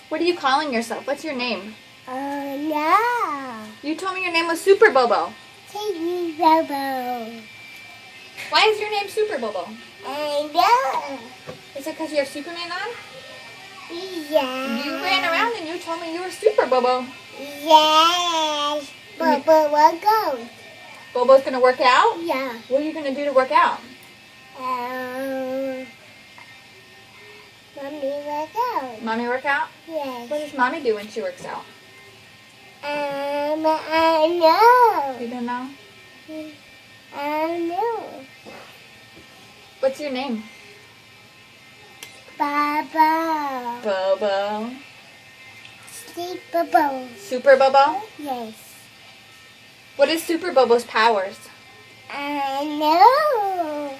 What are you calling yourself? What's your name? No. You told me your name was Super Bobo. Take me, Bobo. Why is your name Super Bobo? I know. Is it because you have Superman on? Yeah. You ran around and you told me you were Super Bobo. Yes. Bobo will go. Bobo's going to work out? Yeah. What are you going to do to work out? Mommy will go. Mommy work out? Yes. What does Mommy do when she works out? I know. You don't know? I know. What's your name? Bobo. Bobo. Sleep, Bobo. Super Bobo? Yes. What is Super Bobo's powers? I know.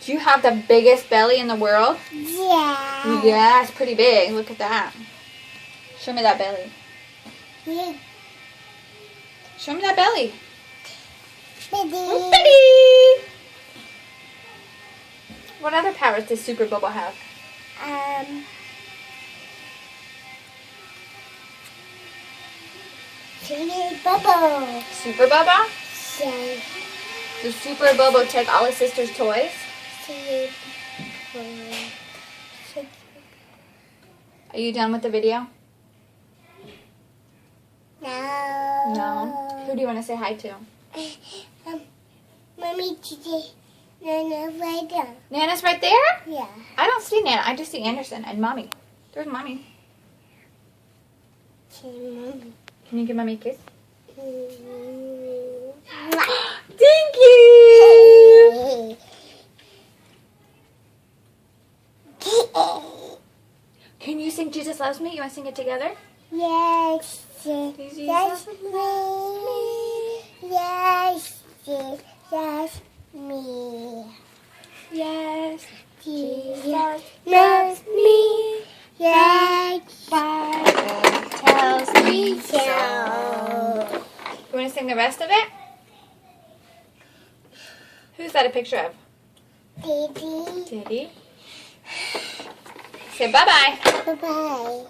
Do you have the biggest belly in the world? Yeah. Yeah, it's pretty big. Look at that. Show me that belly. Yeah. Show me that belly. Baby. Oh, Betty! What other powers does Super Bobo have? Sleep, Bobo. Super Bobo? Yes. Does Super Bobo take all his sister's toys? Sleep. Are you done with the video? No. No. Who do you want to say hi to? Mommy, today, Nana, right there. Nana's right there? Yeah. I don't see Nana. I just see Anderson and Mommy. There's Mommy. Mommy. Can you give Mommy a kiss? Mm. Thank you! Can you sing Jesus Loves Me? You want to sing it together? Yes, Jesus yes, loves me. Yes, yes, me. Yes. Jesus loves me. Yes, Bible tells me so. so. You want to sing the rest of it? Who's that a picture of? Baby, Diddy. Say bye-bye. bye-bye.